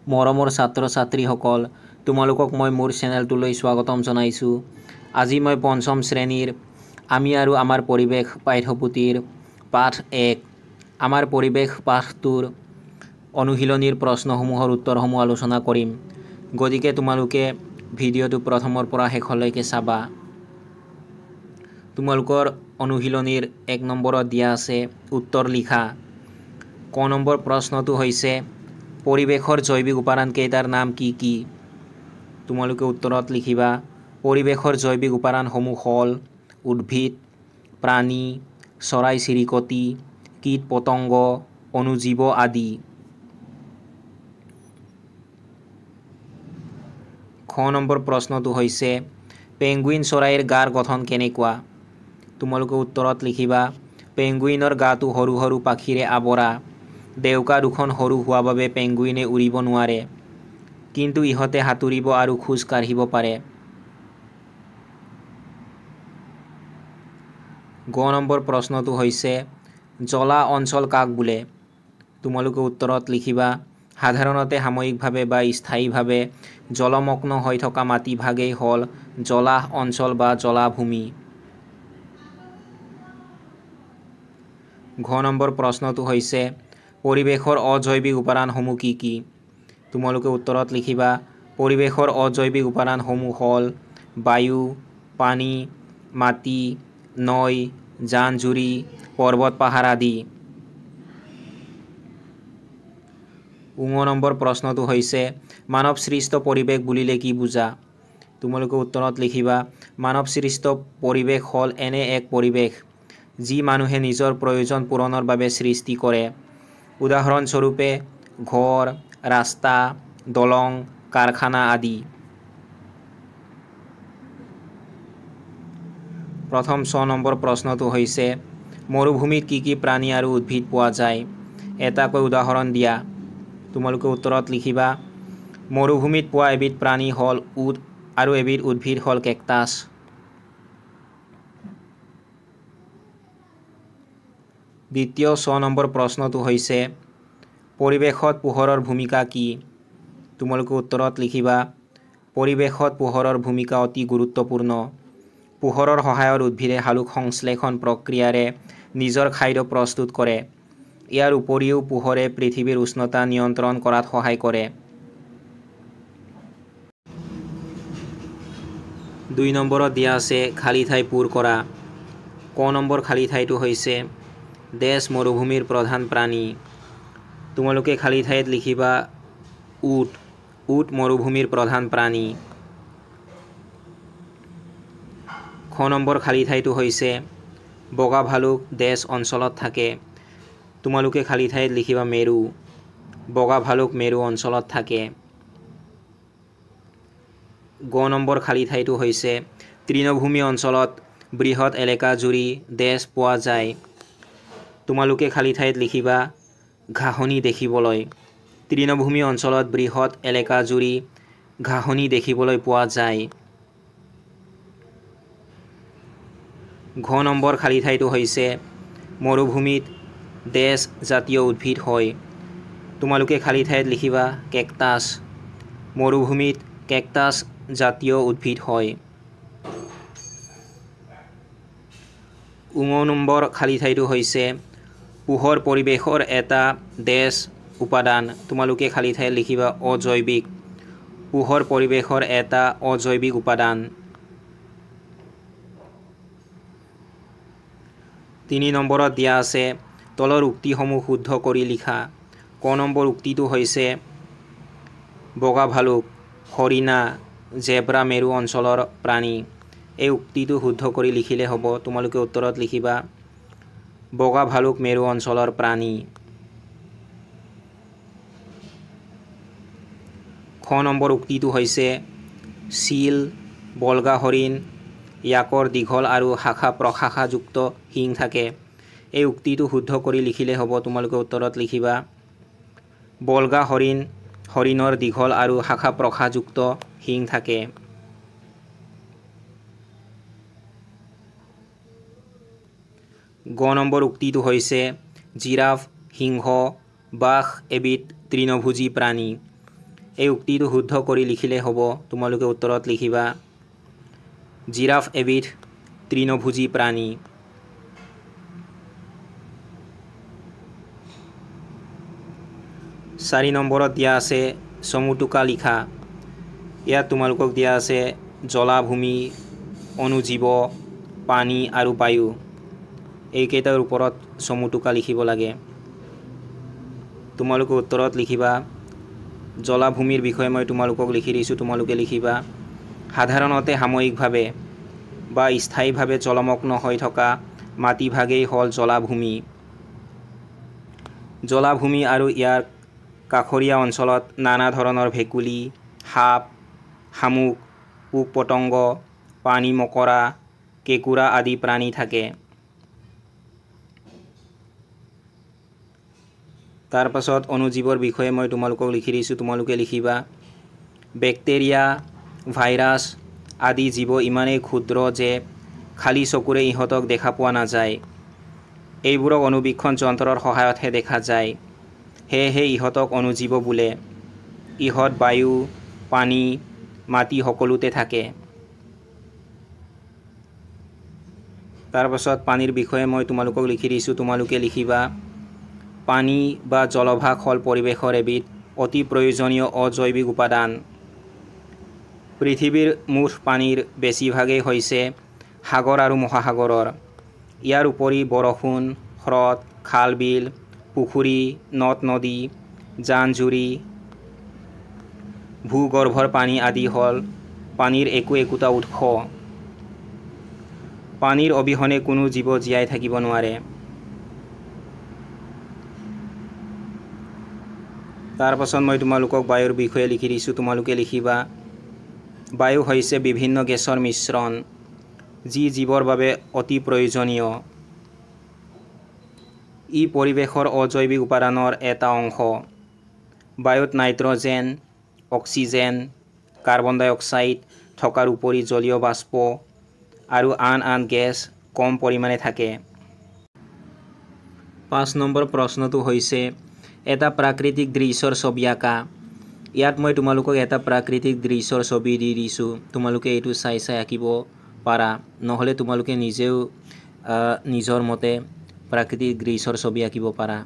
মৰমৰ ছাত্ৰ ছাত্ৰীসকল, তোমালোকক মই মোৰ চেনেলটোলৈ স্বাগতম জনাইছোঁ। আজি মই পঞ্চম শ্ৰেণীৰ আমি আৰু আমাৰ পৰিৱেশ পাঠ্যপুথিৰ পাঠ 1 আমাৰ পৰিৱেশ পাঠটোৰ অনুশীলনীৰ প্ৰশ্নসমূহৰ উত্তৰসমূহ আলোচনা কৰিম। গতিকে তোমালোকে ভিডিঅ'টো প্ৰথমৰ পৰা শেষলৈকে চাবা। তোমালোকৰ অনুশীলনীৰ 1 নম্বৰত দিয়া আছে উত্তৰ লিখা। ক নম্বৰ প্ৰশ্নটো হৈছে পৰিৱেশৰ জৈৱিক উপাদান কেইটাৰ নাম কি কি? তোমালোকে উত্তৰত লিখিবা পৰিৱেশৰ জৈৱিক উপাদানসমূহ হ'ল উদ্ভিদ, প্ৰাণী, চৰাই চিৰিকটি, কীট পতংগ, অণুজীৱ আদি। খ নম্বৰ প্ৰশ্নটো হৈছে পেঙ্গুইন চৰাইৰ গাৰ গঠন কেনেকুৱা? তোমালোকে উত্তৰত লিখিবা পেঙ্গুইনৰ গাটো সৰু সৰু পাখিৰে আৱৰা। ডেউকা দুখন সৰু হোৱা বাবে পেঙ্গুইনে উৰিব নোৱাৰে, কিন্তু ইহঁতে সাঁতুৰিব আৰু খোজ কাঢ়িব পাৰে। গ নম্বৰ প্ৰশ্নটো হৈছে জলা অঞ্চল কাক বোলে? তোমালোকে উত্তৰত লিখিবা সাধাৰণতে সাময়িকভাৱে বা স্থায়ীভাৱে জলমগ্ন হৈ থকা মাটিভাগেই হ'ল জলাহ অঞ্চল বা জলাভূমি। ঘ নম্বৰ প্ৰশ্নটো হৈছে পৰিৱেশৰ অজৈৱিক উপাদানসমূহ কি কি? তোমালোকে উত্তৰত লিখিবা পৰিৱেশৰ অজৈৱিক উপাদানসমূহ হ'ল বায়ু, পানী, মাটি, নৈ, জান-জুৰি, পৰ্বত পাহাৰ আদি। ঙ নম্বৰ প্ৰশ্নটো হৈছে মানৱ সৃষ্ট পৰিৱেশ বুলিলে কি বুজা? তোমালোকে উত্তৰত লিখিবা মানৱ সৃষ্ট পৰিৱেশ হ'ল এনে এক পৰিৱেশ যি মানুহে নিজৰ প্ৰয়োজন পূৰণৰ বাবে সৃষ্টি কৰে। উদাহৰণস্বৰূপে ঘৰ, ৰাস্তা, দলং, কাৰখানা আদি। প্ৰথম ৬ নম্বৰ প্ৰশ্নটো হৈছে মৰুভূমিত কি কি প্ৰাণী আৰু উদ্ভিদ পোৱা যায়? এটাকৈ উদাহৰণ দিয়া। তোমালোকে উত্তৰত লিখিবা মৰুভূমিত পোৱা এবিধ প্ৰাণী হ'ল উট আৰু এবিধ উদ্ভিদ হ'ল কেকটাছ। দ্বিতীয় ৬ নম্বৰ প্ৰশ্নটো হৈছে পৰিৱেশত পোহৰৰ ভূমিকা কি? তোমালোকে উত্তৰত লিখিবা পৰিৱেশত পোহৰৰ ভূমিকা অতি গুৰুত্বপূৰ্ণ। পোহৰৰ সহায়ত উদ্ভিদে সালোক সংশ্লেষণ প্ৰক্ৰিয়াৰে নিজৰ খাদ্য প্ৰস্তুত কৰে। ইয়াৰ উপৰিও পোহৰে পৃথিৱীৰ উষ্ণতা নিয়ন্ত্ৰণ কৰাত সহায় কৰে। ২ নম্বৰত দিয়া আছে খালী ঠাই পূৰ কৰা। ক নম্বৰ খালী ঠাইটো হৈছে দেশ মৰুভূমিৰ প্ৰধান প্ৰাণী। তোমালোকে খালী ঠাইত লিখিবা উট। উট মৰুভূমিৰ প্ৰধান প্ৰাণী। খ নম্বৰ খালী ঠাইটো হৈছে বগা ভালুক দেশ অঞ্চলত থাকে। তোমালোকে খালী ঠাইত লিখিবা মেৰু। বগা ভালুক মেৰু অঞ্চলত থাকে। গ নম্বৰ খালী ঠাইটো হৈছে তৃণভূমি অঞ্চলত বৃহৎ এলেকা জুৰি দেশ পোৱা যায়। তোমালোকে খালী ঠাইত লিখিবা ঘাঁহনি দেখিবলৈ। তৃণভূমি অঞ্চলত বৃহৎ এলেকা জুৰি ঘাঁহনি দেখিবলৈ পোৱা যায়। ঘ নম্বৰ খালী ঠাইটো হৈছে মৰুভূমিত দেশ জাতীয় উদ্ভিদ হয়। তোমালোকে খালী ঠাইত লিখিবা কেকটাছ। মৰুভূমিত কেকটাছ জাতীয় উদ্ভিদ হয়। ঙ নম্বৰ খালী ঠাইটো হৈছে পোহৰ পৰিৱেশৰ এটা দেশ উপাদান। তোমালোকে খালী ঠাইত লিখিবা অজৈৱিক। পোহৰ পৰিৱেশৰ এটা অজৈৱিক উপাদান। ৩ নম্বৰত দিয়া আছে তলৰ উক্তিসমূহ শুদ্ধ কৰি লিখা। ক নম্বৰ উক্তিটো হৈছে বগা ভালুক, হৰিণা, জেব্ৰা মেৰু অঞ্চলৰ প্ৰাণী। এই উক্তিটো শুদ্ধ কৰি লিখিলে হ'ব। তোমালোকে উত্তৰত লিখিবা বগা ভালুক মেৰু অঞ্চলৰ প্ৰাণী। খ নম্বৰ উক্তিটো হৈছে চিল, বল্গা হৰিণ ইয়াকৰ দীঘল আৰু শাখা প্ৰশাখাযুক্ত শিং থাকে। এই উক্তিটো শুদ্ধ কৰি লিখিলে হ'ব। তোমালোকে উত্তৰত লিখিবা বল্গা হৰিণৰ দীঘল আৰু শাখা প্ৰশাখাযুক্ত শিং থাকে। গ নম্বৰ উক্তিটো হৈছে জিৰাফ, সিংহ, বাঘ এবিধ তৃণভোজী প্ৰাণী। এই উক্তিটো শুদ্ধ কৰি লিখিলে হ'ব। তোমালোকে উত্তৰত লিখিবা জিৰাফ এবিধ তৃণভোজী প্ৰাণী। 4 নম্বৰত দিয়া আছে চমুটোকা লিখা। ইয়াত তোমালোকক দিয়া আছে জলাভূমি, অনুজীৱ, পানী আৰু বায়ু। এইকেইটাৰ ওপৰত চমুটোকা লিখিব লাগে। তোমালোকে উত্তৰত লিখিবা জলাভূমিৰ বিষয়ে মই তোমালোকক লিখি দিছোঁ, তোমালোকে লিখিবা সাধাৰণতে সাময়িকভাৱে বা স্থায়ীভাৱে জলমগ্ন হৈ থকা মাটিভাগেই হ'ল জলাভূমি। জলাভূমি আৰু ইয়াৰ কাষৰীয়া অঞ্চলত নানা ধৰণৰ ভেকুলী, সাপ, শামুক, পোক পতংগ, পানী মকৰা, কেঁকুৰা আদি প্ৰাণী থাকে। তাৰ পাছত অনুজীৱৰ বিষয়ে মই তোমালোকক লিখি দিছোঁ, তোমালোকে লিখিবা বেক্টেৰিয়া, ভাইৰাছ আদি জীৱ ইমানেই ক্ষুদ্ৰ যে খালী চকুৰে ইহঁতক দেখা পোৱা নাযায়। এইবোৰক অনুবীক্ষণ যন্ত্ৰৰ সহায়তহে দেখা যায়। সেয়েহে ইহঁতক অনুজীৱ বোলে। ইহঁত বায়ু, পানী, মাটি সকলোতে থাকে। তাৰ পাছত পানীৰ বিষয়ে মই তোমালোকক লিখি দিছোঁ, তোমালোকে লিখিবা পানী বা জলভাগ হ'ল পৰিৱেশৰ এবিধ অতি প্ৰয়োজনীয় অজৈৱিক উপাদান। পৃথিৱীৰ মুঠ পানীৰ বেছিভাগেই হৈছে সাগৰ আৰু মহাসাগৰৰ। ইয়াৰ উপৰি বৰষুণ, হ্ৰদ, খাল বিল, পুখুৰী, নদ নদী, জান-জুৰি, ভূগৰ্ভৰ পানী আদি হ'ল পানীৰ একোটা উৎস। পানীৰ অবিহনে কোনো জীৱ জীয়াই থাকিব নোৱাৰে। তাৰ পাছত মই তোমালোকক বায়ুৰ বিষয়ে লিখি দিছোঁ, তোমালোকে লিখিবা বায়ু হৈছে বিভিন্ন গেছৰ মিশ্ৰণ যি জীৱৰ বাবে অতি প্ৰয়োজনীয়। ই পৰিৱেশৰ অজৈৱিক উপাদানৰ এটা অংশ। বায়ুত নাইট্ৰজেন, অক্সিজেন, কাৰ্বন ডাই অক্সাইড থকাৰ উপৰি জলীয় বাষ্প আৰু আন গেছ কম পৰিমাণে থাকে। 5 নম্বৰ প্ৰশ্নটো হৈছে এটা প্ৰাকৃতিক দৃশ্যৰ ছবি আঁকা। ইয়াত মই তোমালোকক এটা প্ৰাকৃতিক দৃশ্যৰ ছবি দি দিছোঁ, তোমালোকে এইটো চাই আঁকিব পাৰা, নহ'লে তোমালোকে নিজেও নিজৰ মতে প্ৰাকৃতিক দৃশ্যৰ ছবি আঁকিব পাৰা।